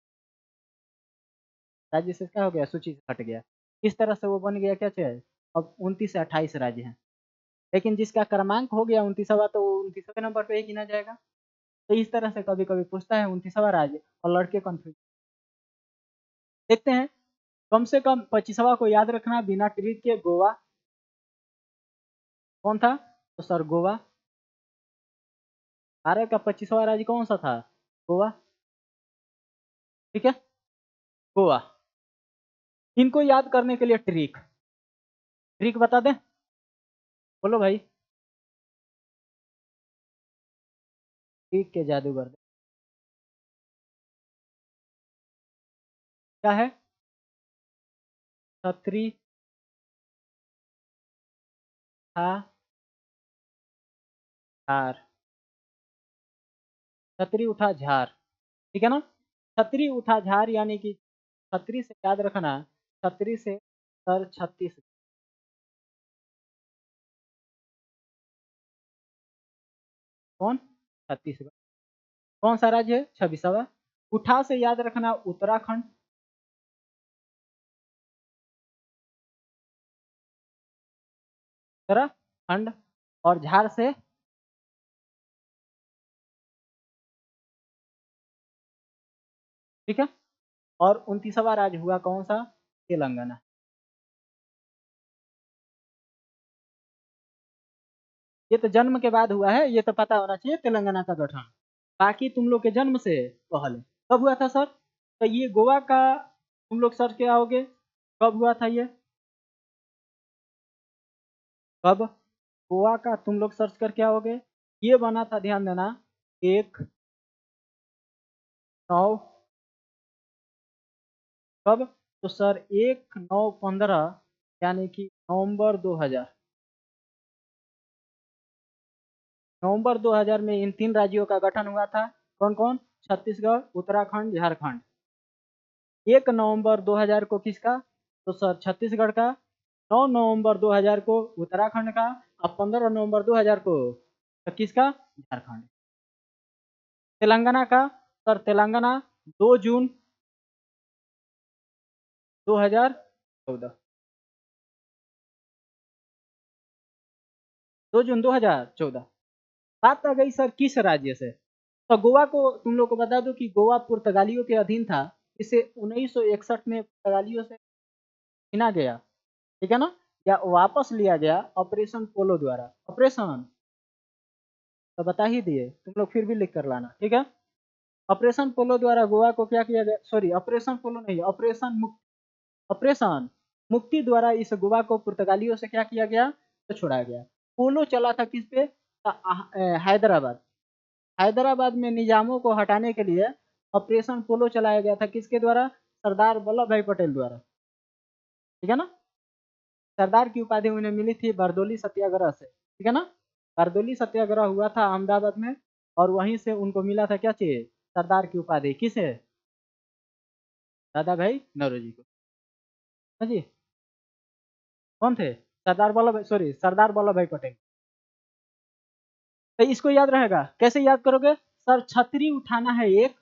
राज्य से क्या हो गया? सूची से हट गया। इस तरह से वो बन गया क्या चीज़? अब 29 से 28 राज्य हैं। लेकिन जिसका क्रमांक हो गया 29वां, तो वो 29वें नंबर पे ही गिना जाएगा। तो इस तरह से कभी-कभी पूछता है 29वां राज्य और लड़के कन्फ्यूज। देखते हैं, कम से कम 25वां को याद रखना बिना ट्रिक के। गोवा कौन था? तो सर गोवा। भारत का 25वां राज्य कौन सा था? गोवा। ठीक है, गोवा। इनको याद करने के लिए ट्रिक, ट्रिक बता दें? बोलो भाई, ट्रिक के जादूगर क्या है? छतरी था झार, छतरी उठा झार। ठीक है ना, छतरी उठा झार, यानी कि छतरी से याद रखना, छतरी से सर 36। कौन? छत्तीसगढ़। कौन सा राज्य है? 26वां। उठा से याद रखना उत्तराखंड। उत्तराखंड। और झार से ठीक है, और 29वां राज्य हुआ कौन सा? तेलंगाना। ये तो जन्म के बाद हुआ है, ये तो पता होना चाहिए तेलंगाना का गठन। बाकी तुम लोग के जन्म से पहले कब हुआ था सर? तो ये गोवा का तुम लोग सर्च किया होगे, कब हुआ था ये? कब? गोवा का तुम लोग सर्च करके आओगे, ये बना था, ध्यान देना, 1/9। कब? तो सर 1/9/15, यानी कि नवंबर 2000। नवंबर 2000 में इन 3 राज्यों का गठन हुआ था। कौन कौन? छत्तीसगढ़, उत्तराखंड, झारखंड। 1 नवंबर 2000 को किसका? तो सर छत्तीसगढ़ का। 9 नवंबर 2000 को उत्तराखंड का। और 15 नवंबर 2000 को तो किसका? झारखंड। तेलंगाना का? सर तेलंगाना 2 जून 2014। 2 जून 2014। बात आ गई सर किस राज्य से? तो गोवा को तुम लोग को बता दो कि गोवा पुर्तगालियों के अधीन था। इसे 1961 में पुर्तगालियों से छीना गया, ठीक है ना, या वापस लिया गया ऑपरेशन पोलो द्वारा। ऑपरेशन तो बता ही दिए, तुम लोग फिर भी लिख कर लाना, ठीक है। ऑपरेशन पोलो द्वारा गोवा को क्या किया गया, सॉरी ऑपरेशन पोलो नहीं, ऑपरेशन मुक्ति द्वारा इस गोवा को पुर्तगालियों से क्या किया गया, तो छुड़ाया गया। पोलो चला था किस पे, हैदराबाद। हैदराबाद में निजामों को हटाने के लिए ऑपरेशन पोलो चलाया गया था, किसके द्वारा, सरदार वल्लभ भाई पटेल द्वारा, ठीक है ना। सरदार की उपाधि उन्हें मिली थी बारदोली सत्याग्रह से, ठीक है ना। बारदोली सत्याग्रह हुआ था अहमदाबाद में, और वहीं से उनको मिला था क्या चीज, सरदार की उपाधि। किसे, दादा भाई नौरोजी को। हाँ जी, कौन थे, सरदार वल्लभ भाई पटेल। तो इसको याद रहेगा, कैसे याद करोगे, सर छतरी उठाना है एक,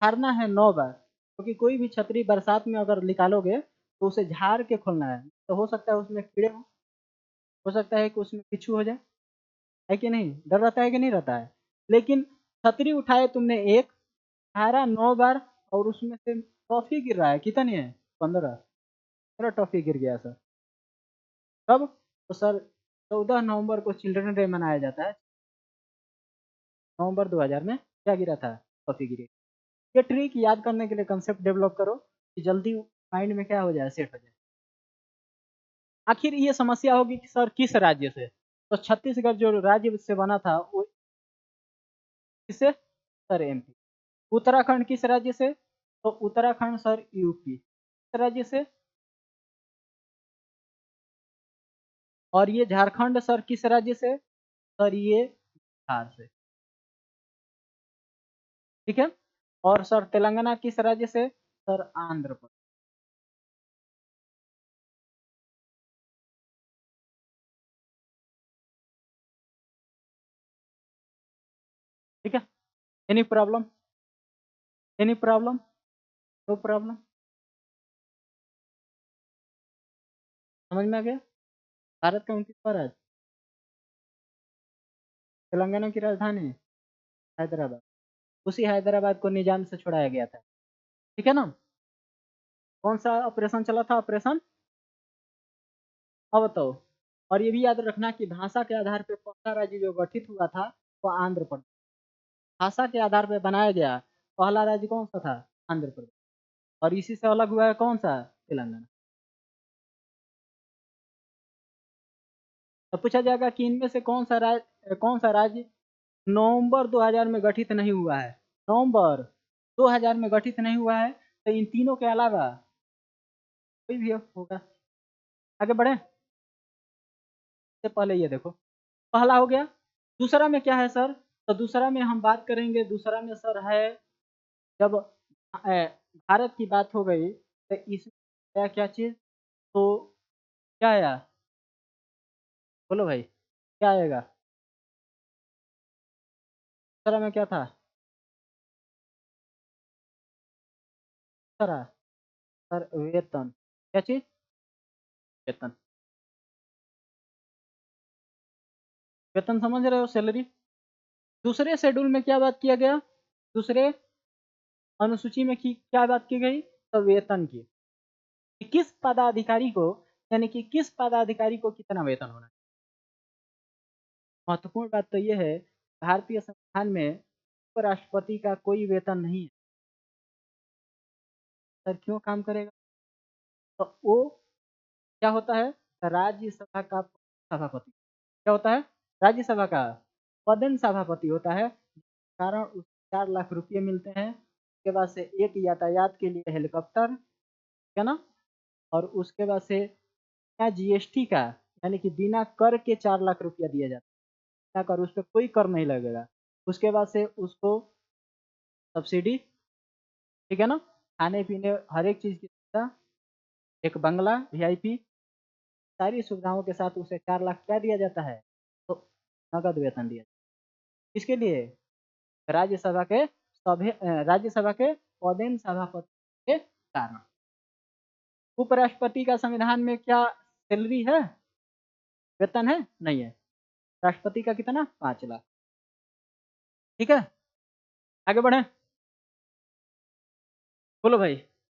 हारना है 9 बार। क्योंकि कोई भी छतरी बरसात में अगर निकालोगे तो उसे झाड़ के खोलना है, तो हो सकता है उसमें कीड़े हो सकता है कि उसमें बिच्छू हो जाए, है कि नहीं, डर रहता है कि नहीं रहता है। लेकिन छतरी उठाए तुमने एक, हारा 9 बार, और उसमें से टॉफी गिर रहा है, कितनी है, 15 टॉफी गिर गया सर। कब, तो सर 14 नवंबर को चिल्ड्रन डे मनाया जाता है। नवंबर 2000 में क्या गिरा था, टॉफी गिरी। ये ट्रिक याद करने के लिए कंसेप्ट डेवलप करो कि जल्दी माइंड में क्या हो जाए, सेट हो जाए। आखिर ये समस्या होगी कि सर किस राज्य से, तो छत्तीसगढ़ जो राज्य से बना था वो किससे, सर एमपी। उत्तराखंड किस राज्य से, तो उत्तराखंड सर यूपी, किस राज्य से। और ये झारखंड सर किस राज्य से, सर ये बिहार से, ठीक है। और सर तेलंगाना किस राज्य से, सर आंध्र प्रदेश, ठीक है। Any problem, any problem, no problem, समझ में आ गया। भारत का 29वां राज्य, तेलंगाना की राजधानी हैदराबाद, उसी हैदराबाद को निजाम से छुड़ाया गया था, ठीक है ना। कौन सा ऑपरेशन चला था, ऑपरेशन, अब बताओ। और ये भी याद रखना कि भाषा के आधार पर पहला राज्य जो गठित हुआ था वो आंध्र प्रदेश, भाषा के आधार पर बनाया गया पहला राज्य कौन सा था, आंध्र प्रदेश। और इसी से अलग हुआ है कौन सा, तेलंगाना। तो पूछा जाएगा कि इनमें से कौन सा राज्य नवंबर 2000 में गठित नहीं हुआ है, नवंबर 2000 में गठित नहीं हुआ है, तो इन तीनों के अलावा कोई भी होगा। आगे बढ़े, से पहले ये देखो, पहला हो गया। दूसरा में क्या है सर, तो दूसरा में हम बात करेंगे, दूसरा में सर है, जब भारत की बात हो गई तो इसमें आया क्या चीज, तो क्या आया, बोलो भाई, क्या आएगा, दूसरा में क्या था, दूसरा सर वेतन, क्या चीज, वेतन, वेतन समझ रहे हो, सैलरी। दूसरे शेड्यूल में क्या बात किया गया, दूसरे अनुसूची में की क्या बात की गई, तो वेतन की, कि किस पदाधिकारी को, यानी कि किस पदाधिकारी को कितना वेतन होना है। महत्वपूर्ण बात तो यह है, भारतीय संविधान में उपराष्ट्रपति का कोई वेतन नहीं है। सर क्यों काम करेगा, तो वो क्या होता है, राज्यसभा का सभापति, क्या होता है, राज्यसभा का पदेन सभापति होता है, कारण उसे 4 लाख रुपये मिलते हैं। उसके बाद से एक यातायात के लिए हेलीकॉप्टर, ठीक है ना। और उसके बाद से क्या, जीएसटी का, यानी कि बिना कर के 4 लाख रुपया दिया जाता है, बिना कर, उस पर कोई कर नहीं लगेगा। उसके बाद से उसको सब्सिडी, ठीक है ना, खाने पीने हर एक चीज़ की सुविधा, एक बंगला वीआईपी, सारी सुविधाओं के साथ उसे 4 लाख क्या दिया जाता है, तो नगद वेतन दिया जाता है। इसके लिए राज्यसभा के पदेन सभापति के कारण। उपराष्ट्रपति का संविधान में क्या सैलरी है, वेतन है, नहीं है। राष्ट्रपति का कितना, 5 लाख, ठीक है। आगे बढ़े। बोलो भाई।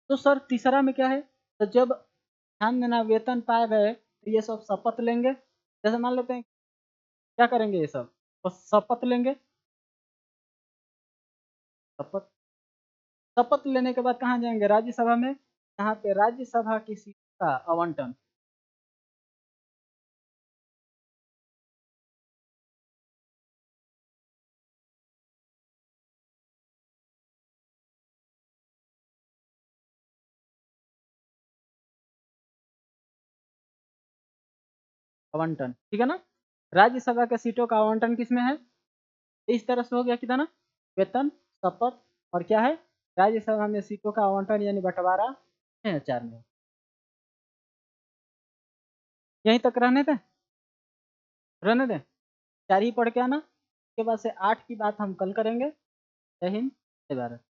तो सर तीसरा में क्या है, तो जब ध्यान देना वेतन पाए गए तो ये सब शपथ लेंगे। जैसे मान लेते हैं क्या करेंगे ये सब, तो शपथ लेंगे। शपथ, शपथ लेने के बाद कहाँ जाएंगे, राज्यसभा में। यहाँ पे राज्यसभा की सीट का आवंटन। आवंटन ठीक है ना। राज्यसभा के सीटों का आवंटन किसमें है, इस तरह से हो गया कितना, वेतन, शपथ, और क्या है, राज्यसभा में सीटों का आवंटन यानी बंटवारा 6,000 में। यहीं तक रहने दें। 4 ही पढ़ के आना, उसके बाद से 8 की बात हम कल करेंगे। जय हिंद, जय भारत।